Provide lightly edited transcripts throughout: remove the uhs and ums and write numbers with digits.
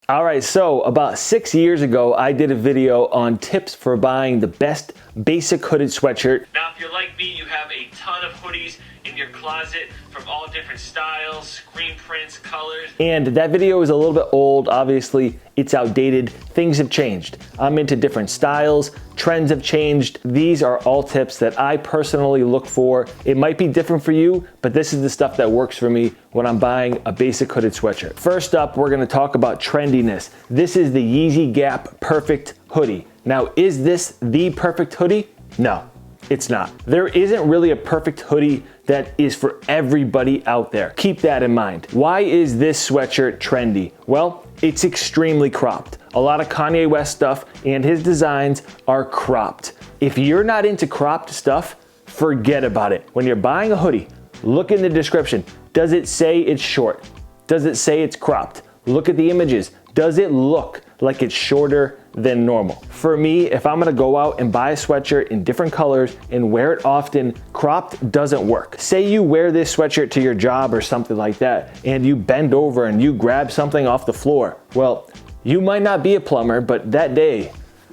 All right, so about 6 years ago, I did a video on tips for buying the best basic hooded sweatshirt. Now, if you're like me, you have a ton of hoodies in your closet from all different styles, screen prints, colors. And that video is a little bit old. Obviously, it's outdated. Things have changed. I'm into different styles. Trends have changed. These are all tips that I personally look for. It might be different for you, but this is the stuff that works for me when I'm buying a basic hooded sweatshirt. First up, we're gonna talk about Trendiness. This is the Yeezy Gap Perfect Hoodie. Now, is this the perfect hoodie? No, it's not. There isn't really a perfect hoodie that is for everybody out there. Keep that in mind. Why is this sweatshirt trendy? Well, it's extremely cropped. A lot of Kanye West stuff and his designs are cropped. If you're not into cropped stuff, forget about it. When you're buying a hoodie, look in the description. Does it say it's short? Does it say it's cropped? Look at the images. Does it look like it's shorter than normal? For me, if I'm gonna go out and buy a sweatshirt in different colors and wear it often, cropped doesn't work. Say you wear this sweatshirt to your job or something like that, and you bend over and you grab something off the floor. Well, you might not be a plumber, but that day,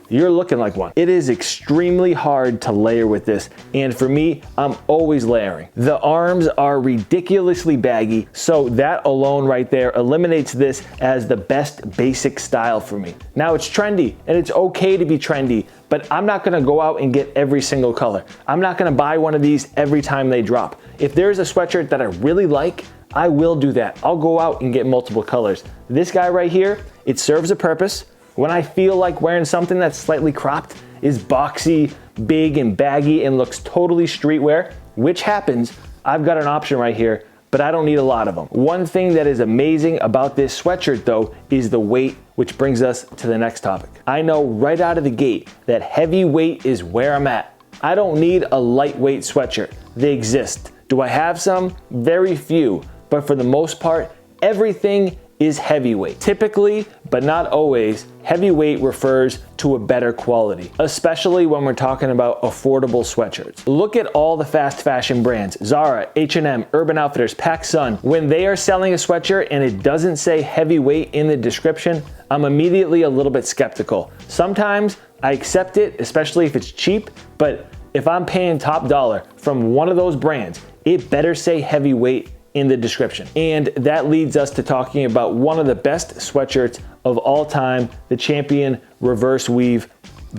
you're looking like one. It is extremely hard to layer with this, and for me, I'm always layering. The arms are ridiculously baggy, so that alone right there eliminates this as the best basic style for me. Now, it's trendy, and it's okay to be trendy, but I'm not gonna go out and get every single color. I'm not gonna buy one of these every time they drop. If there's a sweatshirt that I really like, I will do that. I'll go out and get multiple colors. This guy right here, it serves a purpose. When I feel like wearing something that's slightly cropped, is boxy, big and baggy, and looks totally streetwear, which happens, I've got an option right here, but I don't need a lot of them. One thing that is amazing about this sweatshirt though is the weight, which brings us to the next topic. I know right out of the gate that heavy weight is where I'm at. I don't need a lightweight sweatshirt. They exist. Do I have some? Very few, but for the most part, everything is heavyweight. Typically, but not always, heavyweight refers to a better quality, especially when we're talking about affordable sweatshirts. Look at all the fast fashion brands, Zara, H&M, Urban Outfitters, PacSun. When they are selling a sweatshirt and it doesn't say heavyweight in the description, I'm immediately a little bit skeptical. Sometimes I accept it, especially if it's cheap, but if I'm paying top dollar from one of those brands, it better say heavyweight in the description. And that leads us to talking about one of the best sweatshirts of all time, the Champion Reverse Weave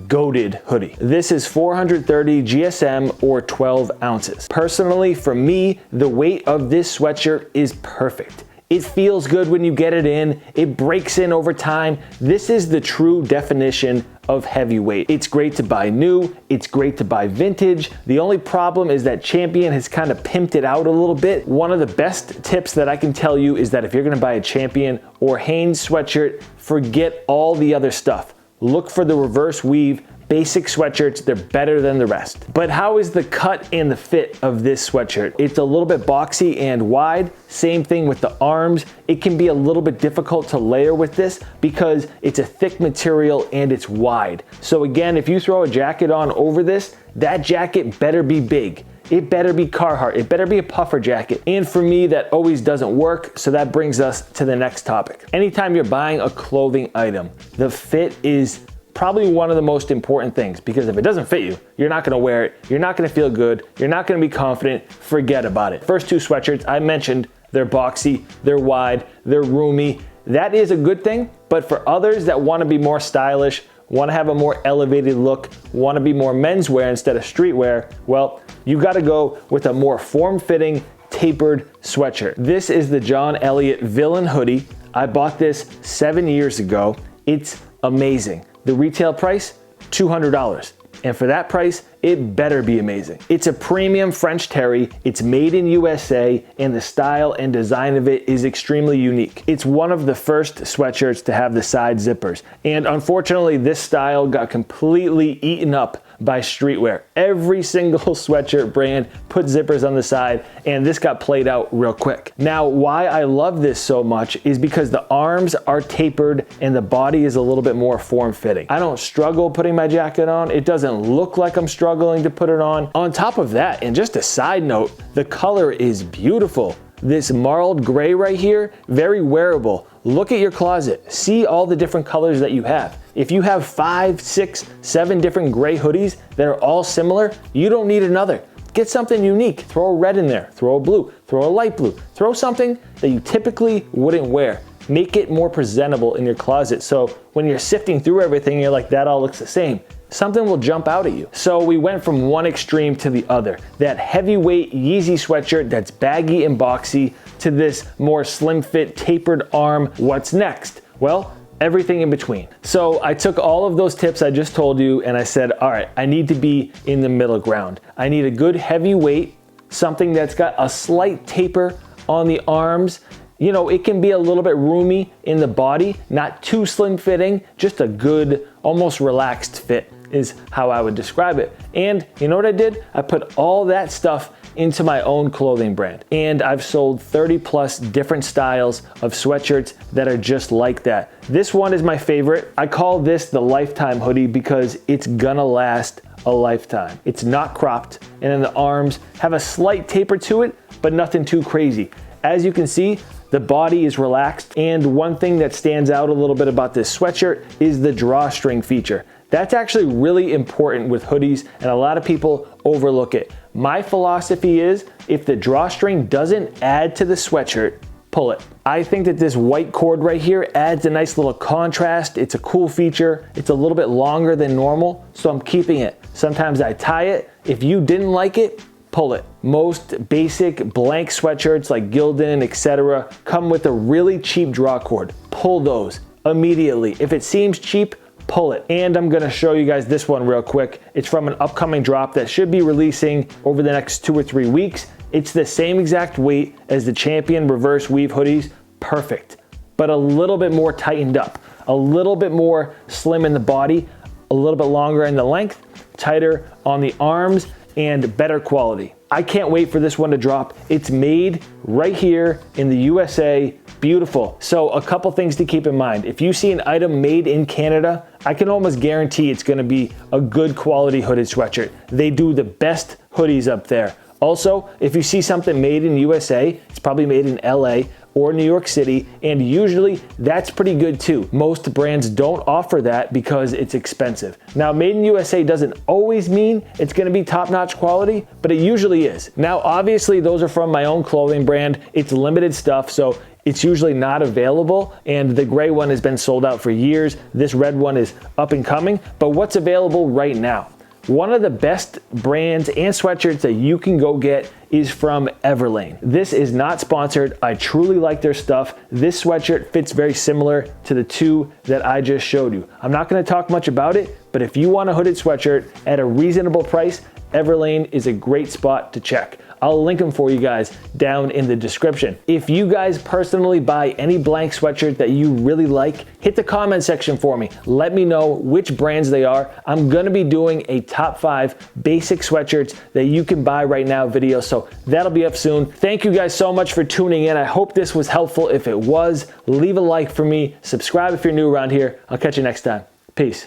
Goated Hoodie. This is 430 GSM or 12 ounces. Personally, for me, the weight of this sweatshirt is perfect. It feels good when you get it in. It breaks in over time. This is the true definition of heavyweight. It's great to buy new. It's great to buy vintage. The only problem is that Champion has kind of pimped it out a little bit. One of the best tips that I can tell you is that if you're gonna buy a Champion or Hanes sweatshirt, forget all the other stuff. Look for the reverse weave basic sweatshirts. They're better than the rest. But how is the cut and the fit of this sweatshirt? It's a little bit boxy and wide. Same thing with the arms. It can be a little bit difficult to layer with this because it's a thick material and it's wide. So again, if you throw a jacket on over this, that jacket better be big. It better be Carhartt. It better be a puffer jacket. And for me, that always doesn't work. So that brings us to the next topic. Anytime you're buying a clothing item, the fit is probably one of the most important things, because if it doesn't fit you, you're not gonna wear it, you're not gonna feel good, you're not gonna be confident, forget about it. First two sweatshirts I mentioned, they're boxy, they're wide, they're roomy. That is a good thing, but for others that wanna be more stylish, wanna have a more elevated look, wanna be more menswear instead of streetwear, well, you gotta go with a more form-fitting, tapered sweatshirt. This is the John Elliott Villain Hoodie. I bought this 7 years ago. It's amazing. The retail price, $200. And for that price, it better be amazing. It's a premium French terry, it's made in USA, and the style and design of it is extremely unique. It's one of the first sweatshirts to have the side zippers. And unfortunately, this style got completely eaten up by streetwear. Every single sweatshirt brand put zippers on the side, and this got played out real quick. Now, why I love this so much is because the arms are tapered and the body is a little bit more form-fitting. I don't struggle putting my jacket on. It doesn't look like I'm struggling to put it on. On top of that, and just a side note, the color is beautiful. This marled gray right here, very wearable. look at your closet, see all the different colors that you have. If you have 5, 6, 7 different gray hoodies that are all similar, you don't need another. Get something unique. Throw a red in there, throw a blue, throw a light blue, throw something that you typically wouldn't wear. Make it more presentable in your closet, so when you're sifting through everything, you're like, that all looks the same. Something will jump out at you. So we went from one extreme to the other. That heavyweight Yeezy sweatshirt that's baggy and boxy to this more slim fit, tapered arm. What's next? Well, everything in between. So I took all of those tips I just told you and I said, all right, I need to be in the middle ground. I need a good heavyweight, something that's got a slight taper on the arms. You know, it can be a little bit roomy in the body, not too slim fitting, just a good, almost relaxed fit is how I would describe it. And you know what I did? I put all that stuff into my own clothing brand. And I've sold 30 plus different styles of sweatshirts that are just like that. This one is my favorite. I call this the lifetime hoodie because it's gonna last a lifetime. It's not cropped, and then the arms have a slight taper to it, but nothing too crazy. As you can see, the body is relaxed, and one thing that stands out a little bit about this sweatshirt is the drawstring feature. That's actually really important with hoodies, and a lot of people overlook it. My philosophy is, if the drawstring doesn't add to the sweatshirt, pull it. I think that this white cord right here adds a nice little contrast. It's a cool feature. It's a little bit longer than normal, so I'm keeping it. Sometimes I tie it. If you didn't like it, pull it. Most basic blank sweatshirts like Gildan, etc., come with a really cheap draw cord. Pull those immediately. If it seems cheap, pull it. And I'm gonna show you guys this one real quick. It's from an upcoming drop that should be releasing over the next 2 or 3 weeks. It's the same exact weight as the Champion reverse weave hoodies. Perfect. But a little bit more tightened up. A little bit more slim in the body, a little bit longer in the length, tighter on the arms, and better quality. I can't wait for this one to drop. It's made right here in the USA. Beautiful. So a couple things to keep in mind. If you see an item made in Canada, I can almost guarantee it's gonna be a good quality hooded sweatshirt. They do the best hoodies up there. Also, if you see something made in USA, it's probably made in LA or New York City, and usually that's pretty good too. Most brands don't offer that because it's expensive. Now, made in USA doesn't always mean it's gonna be top-notch quality, but it usually is. Now, obviously, those are from my own clothing brand. It's limited stuff, so it's usually not available, and the gray one has been sold out for years. This red one is up and coming, but what's available right now? One of the best brands and sweatshirts that you can go get is from Everlane. This is not sponsored. I truly like their stuff. This sweatshirt fits very similar to the two that I just showed you. I'm not gonna talk much about it, but if you want a hooded sweatshirt at a reasonable price, Everlane is a great spot to check. I'll link them for you guys down in the description. If you guys personally buy any blank sweatshirt that you really like, hit the comment section for me. Let me know which brands they are. I'm gonna be doing a top 5 basic sweatshirts that you can buy right now video, so that'll be up soon. Thank you guys so much for tuning in. I hope this was helpful. If it was, leave a like for me. Subscribe if you're new around here. I'll catch you next time. Peace.